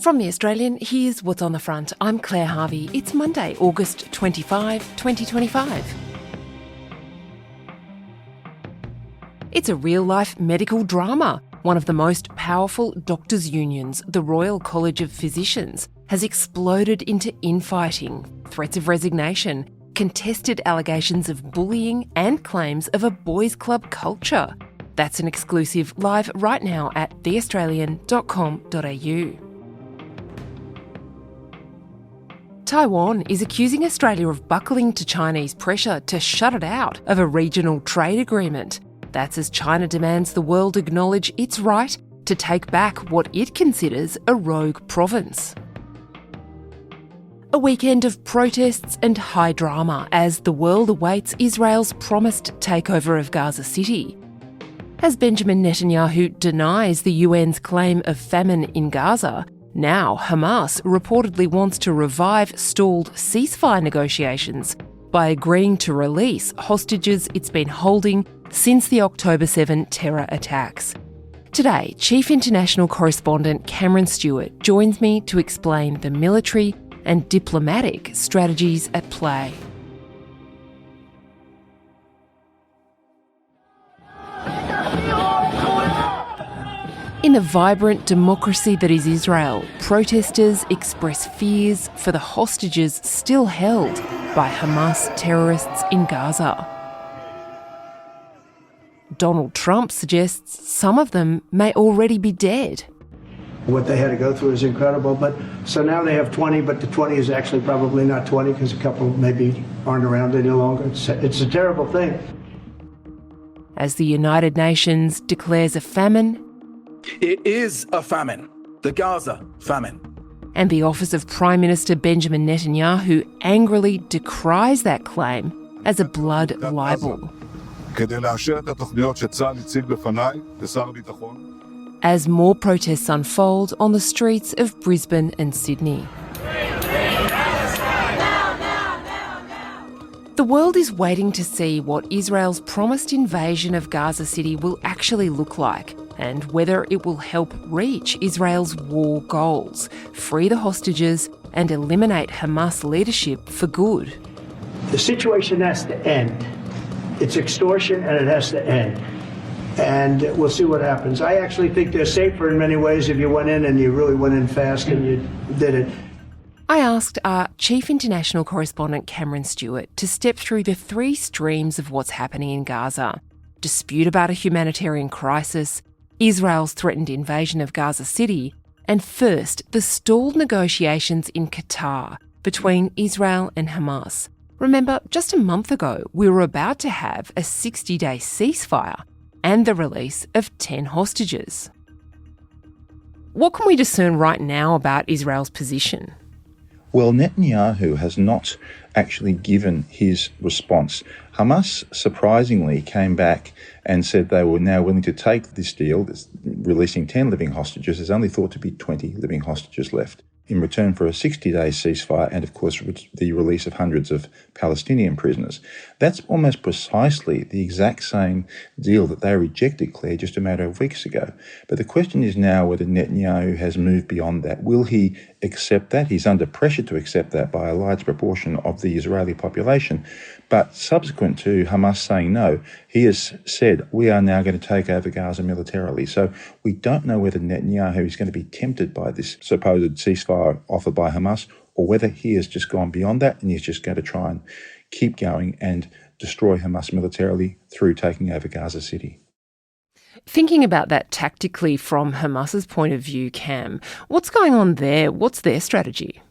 From The Australian, here's what's on the front. I'm Claire Harvey. It's Monday, August 25, 2025. It's a real-life medical drama. One of the most powerful doctors' unions, the Royal College of Physicians, has exploded into infighting, threats of resignation, contested allegations of bullying and claims of a boys' club culture. That's an exclusive live right now at theaustralian.com.au. Taiwan is accusing Australia of buckling to Chinese pressure to shut it out of a regional trade agreement. That's as China demands the world acknowledge its right to take back what it considers a rogue province. A weekend of protests and high drama as the world awaits Israel's promised takeover of Gaza City. As Benjamin Netanyahu denies the UN's claim of famine in Gaza, now Hamas reportedly wants to revive stalled ceasefire negotiations by agreeing to release hostages it's been holding since the October 7 terror attacks. Today, Chief International Correspondent Cameron Stewart joins me to explain the military and diplomatic strategies at play. In the vibrant democracy that is Israel, protesters express fears for the hostages still held by Hamas terrorists in Gaza. Donald Trump suggests some of them may already be dead. What they had to go through is incredible, but so now they have 20, but the 20 is actually probably not 20 because a couple maybe aren't around any longer. It's a terrible thing. As the United Nations declares a famine, it is a famine, the Gaza famine. And the office of Prime Minister Benjamin Netanyahu angrily decries that claim as a blood libel. As more protests unfold on the streets of Brisbane and Sydney. The world is waiting to see what Israel's promised invasion of Gaza City will actually look like and whether it will help reach Israel's war goals, free the hostages and eliminate Hamas leadership for good. The situation has to end. It's extortion and it has to end. And we'll see what happens. I actually think they're safer in many ways if you went in and you really went in fast and you did it. I asked our Chief International Correspondent Cameron Stewart to step through the three streams of what's happening in Gaza. Dispute about a humanitarian crisis, Israel's threatened invasion of Gaza City, and first, the stalled negotiations in Qatar between Israel and Hamas. Remember, just a month ago, we were about to have a 60-day ceasefire and the release of 10 hostages. What can we discern right now about Israel's position? Well, Netanyahu has not actually given his response. Hamas surprisingly came back and said they were now willing to take this deal, releasing 10 living hostages. There's only thought to be 20 living hostages left, in return for a 60-day ceasefire and, of course, the release of hundreds of Palestinian prisoners. That's almost precisely the exact same deal that they rejected, Claire, just a matter of weeks ago. But the question is now whether Netanyahu has moved beyond that. Will he accept that? He's under pressure to accept that by a large proportion of the Israeli population. But subsequent to Hamas saying no, he has said, we are now going to take over Gaza militarily. So we don't know whether Netanyahu is going to be tempted by this supposed ceasefire offered by Hamas, or whether he has just gone beyond that and he's just going to try and keep going and destroy Hamas militarily through taking over Gaza City. Thinking about that tactically from Hamas's point of view, Cam, what's going on there? What's their strategy?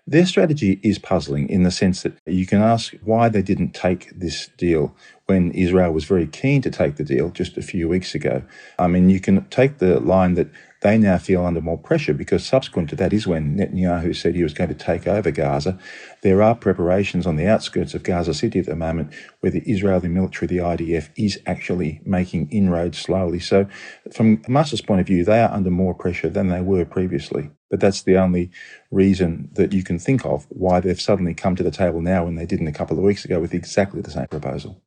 Their strategy is puzzling in the sense that you can ask why they didn't take this deal when Israel was very keen to take the deal just a few weeks ago. I mean, you can take the line that they now feel under more pressure because subsequent to that is when Netanyahu said he was going to take over Gaza. There are preparations on the outskirts of Gaza City at the moment where the Israeli military, the IDF, is actually making inroads slowly. So from Hamas's point of view, they are under more pressure than they were previously. But that's the only reason that you can think of why they've suddenly come to the table now when they didn't a couple of weeks ago with exactly the same proposal.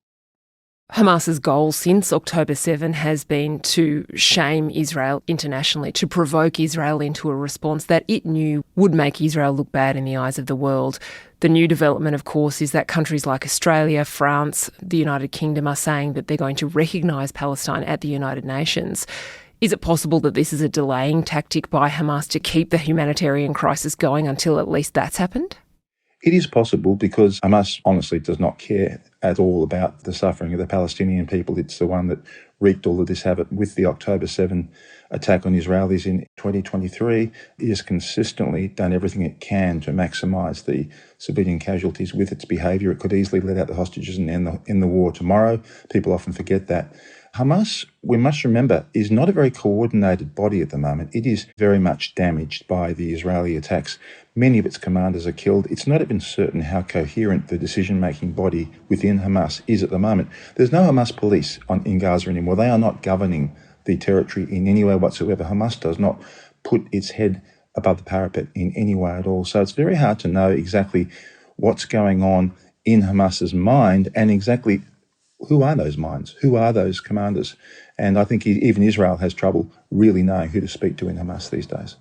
Hamas's goal since October 7 has been to shame Israel internationally, to provoke Israel into a response that it knew would make Israel look bad in the eyes of the world. The new development, of course, is that countries like Australia, France, the United Kingdom are saying that they're going to recognise Palestine at the United Nations. Is it possible that this is a delaying tactic by Hamas to keep the humanitarian crisis going until at least that's happened? It is possible because Hamas honestly does not care at all about the suffering of the Palestinian people. It's the one that wreaked all of this havoc with the October 7 attack on Israelis in 2023. It has consistently done everything it can to maximise the civilian casualties with its behaviour. It could easily let out the hostages and end the war tomorrow. People often forget that. Hamas, we must remember, is not a very coordinated body at the moment. It is very much damaged by the Israeli attacks. Many of its commanders are killed. It's not even certain how coherent the decision-making body within Hamas is at the moment. There's no Hamas police in Gaza anymore. They are not governing the territory in any way whatsoever. Hamas does not put its head above the parapet in any way at all. So it's very hard to know exactly what's going on in Hamas's mind and exactly who are those minds? Who are those commanders? And I think even Israel has trouble really knowing who to speak to in Hamas these days.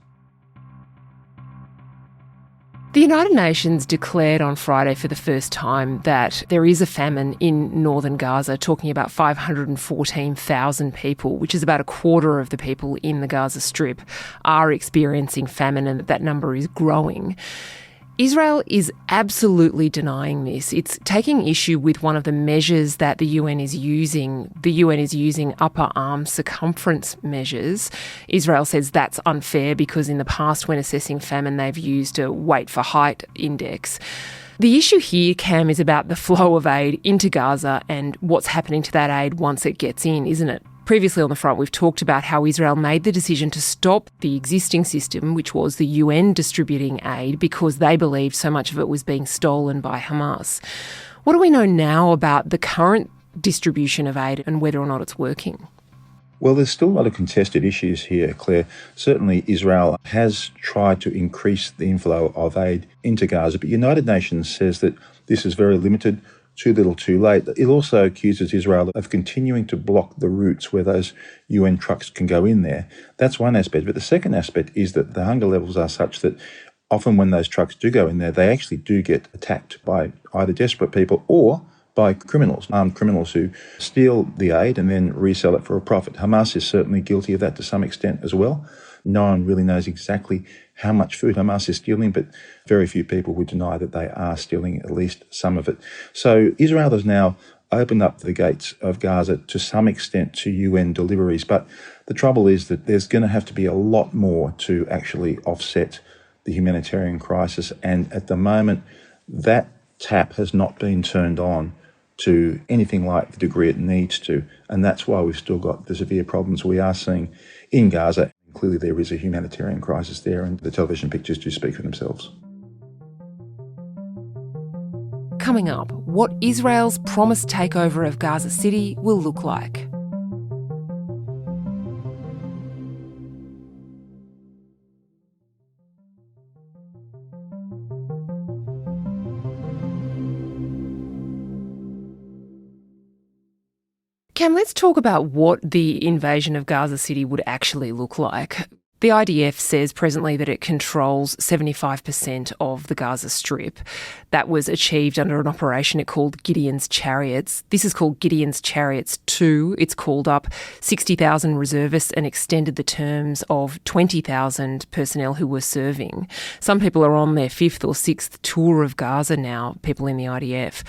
The United Nations declared on Friday for the first time that there is a famine in northern Gaza, talking about 514,000 people, which is about a quarter of the people in the Gaza Strip, are experiencing famine, and that number is growing. Israel is absolutely denying this. It's taking issue with one of the measures that the UN is using. The UN is using upper arm circumference measures. Israel says that's unfair because in the past when assessing famine, they've used a weight for height index. The issue here, Cam, is about the flow of aid into Gaza and what's happening to that aid once it gets in, isn't it? Previously on the front, we've talked about how Israel made the decision to stop the existing system, which was the UN distributing aid, because they believed so much of it was being stolen by Hamas. What do we know now about the current distribution of aid and whether or not it's working? Well, there's still a lot of contested issues here, Claire. Certainly Israel has tried to increase the inflow of aid into Gaza, but the United Nations says that this is very limited, too little, too late. It also accuses Israel of continuing to block the routes where those UN trucks can go in there. That's one aspect. But the second aspect is that the hunger levels are such that often when those trucks do go in there, they actually do get attacked by either desperate people or by criminals, armed criminals who steal the aid and then resell it for a profit. Hamas is certainly guilty of that to some extent as well. No one really knows exactly how much food Hamas is stealing, but very few people would deny that they are stealing at least some of it. So Israel has now opened up the gates of Gaza to some extent to UN deliveries, but the trouble is that there's going to have to be a lot more to actually offset the humanitarian crisis, and at the moment that tap has not been turned on to anything like the degree it needs to, and that's why we've still got the severe problems we are seeing in Gaza. Clearly there is a humanitarian crisis there, and the television pictures do speak for themselves. Coming up, what Israel's promised takeover of Gaza City will look like. Cam, let's talk about what the invasion of Gaza City would actually look like. The IDF says presently that it controls 75% of the Gaza Strip. That was achieved under an operation it called Gideon's Chariots. This is called Gideon's Chariots 2. It's called up 60,000 reservists and extended the terms of 20,000 personnel who were serving. Some people are on their fifth or sixth tour of Gaza now, people in the IDF.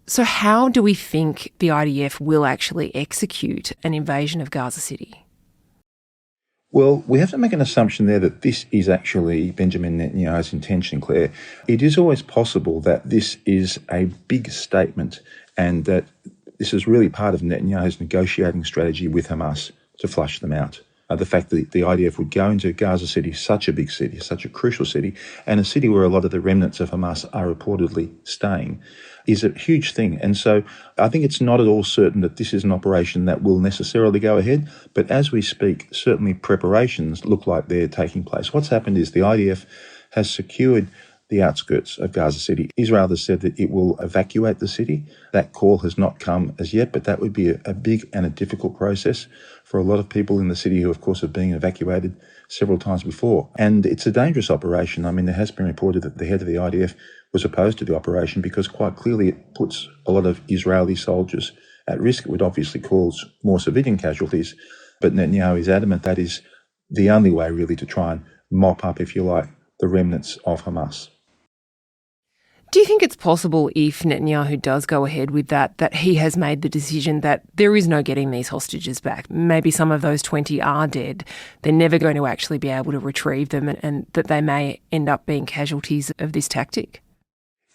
So how do we think the IDF will actually execute an invasion of Gaza City? Well, we have to make an assumption there that this is actually Benjamin Netanyahu's intention, Claire. It is always possible that this is a big statement and that this is really part of Netanyahu's negotiating strategy with Hamas to flush them out. The fact that the IDF would go into Gaza City, such a big city, such a crucial city, and a city where a lot of the remnants of Hamas are reportedly staying, is a huge thing. And so I think it's not at all certain that this is an operation that will necessarily go ahead. But as we speak, certainly preparations look like they're taking place. What's happened is the IDF has secured the outskirts of Gaza City. Israel has said that it will evacuate the city. That call has not come as yet, but that would be a big and a difficult process for a lot of people in the city who, of course, have been evacuated several times before. And it's a dangerous operation. I mean, there has been reported that the head of the IDF was opposed to the operation because quite clearly it puts a lot of Israeli soldiers at risk. It would obviously cause more civilian casualties, but Netanyahu is adamant that is the only way really to try and mop up, if you like, the remnants of Hamas. Do you think it's possible, if Netanyahu does go ahead with that he has made the decision that there is no getting these hostages back? Maybe some of those 20 are dead. They're never going to actually be able to retrieve them, and that they may end up being casualties of this tactic?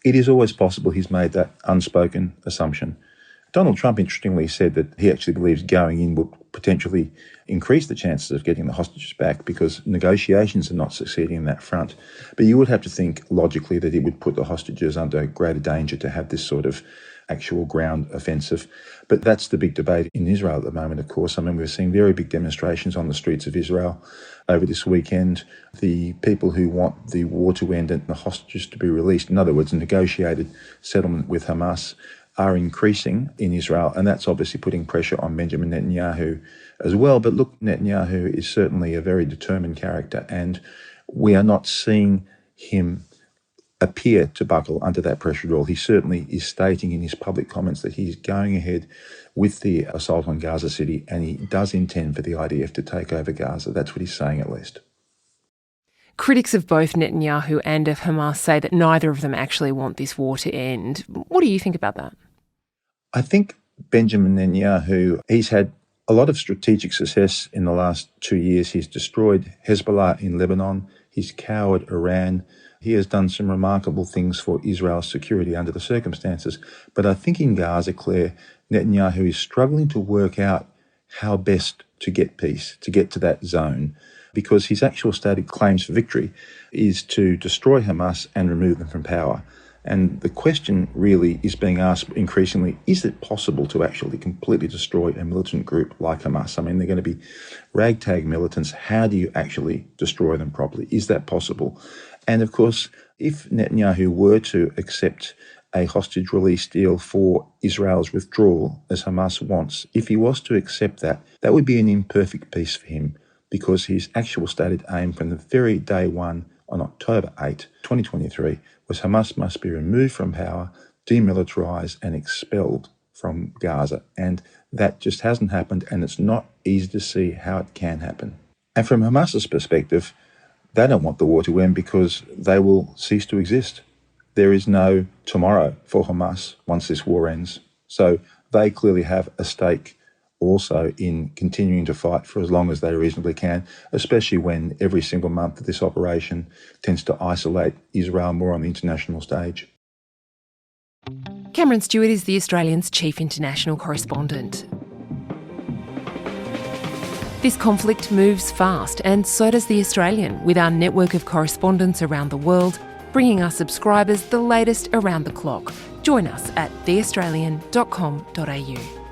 It is always possible he's made that unspoken assumption. Donald Trump, interestingly, said that he actually believes going in would potentially increase the chances of getting the hostages back because negotiations are not succeeding in that front. But you would have to think logically that it would put the hostages under greater danger to have this sort of actual ground offensive. But that's the big debate in Israel at the moment, of course. I mean, we're seeing very big demonstrations on the streets of Israel over this weekend. The people who want the war to end and the hostages to be released, in other words, a negotiated settlement with Hamas, are increasing in Israel, and that's obviously putting pressure on Benjamin Netanyahu as well. But look, Netanyahu is certainly a very determined character, and we are not seeing him appear to buckle under that pressure at all. He certainly is stating in his public comments that he's going ahead with the assault on Gaza City, and he does intend for the IDF to take over Gaza. That's what he's saying, at least. Critics of both Netanyahu and of Hamas say that neither of them actually want this war to end. What do you think about that? I think Benjamin Netanyahu, he's had a lot of strategic success in the last 2 years. He's destroyed Hezbollah in Lebanon. He's cowed Iran. He has done some remarkable things for Israel's security under the circumstances. But I think in Gaza, Claire, Netanyahu is struggling to work out how best to get peace, to get to that zone, because his actual stated claims for victory is to destroy Hamas and remove them from power. And the question really is being asked increasingly, is it possible to actually completely destroy a militant group like Hamas? I mean, they're going to be ragtag militants. How do you actually destroy them properly? Is that possible? And of course, if Netanyahu were to accept a hostage release deal for Israel's withdrawal, as Hamas wants, if he was to accept that, that would be an imperfect peace for him, because his actual stated aim from the very day one on October 8, 2023, was Hamas must be removed from power, demilitarised and expelled from Gaza. And that just hasn't happened, and it's not easy to see how it can happen. And from Hamas's perspective, they don't want the war to end because they will cease to exist. There is no tomorrow for Hamas once this war ends. So they clearly have a stake also in continuing to fight for as long as they reasonably can, especially when every single month of this operation tends to isolate Israel more on the international stage. Cameron Stewart is the Australian's chief international correspondent. This conflict moves fast, and so does The Australian, with our network of correspondents around the world, bringing our subscribers the latest around the clock. Join us at theaustralian.com.au.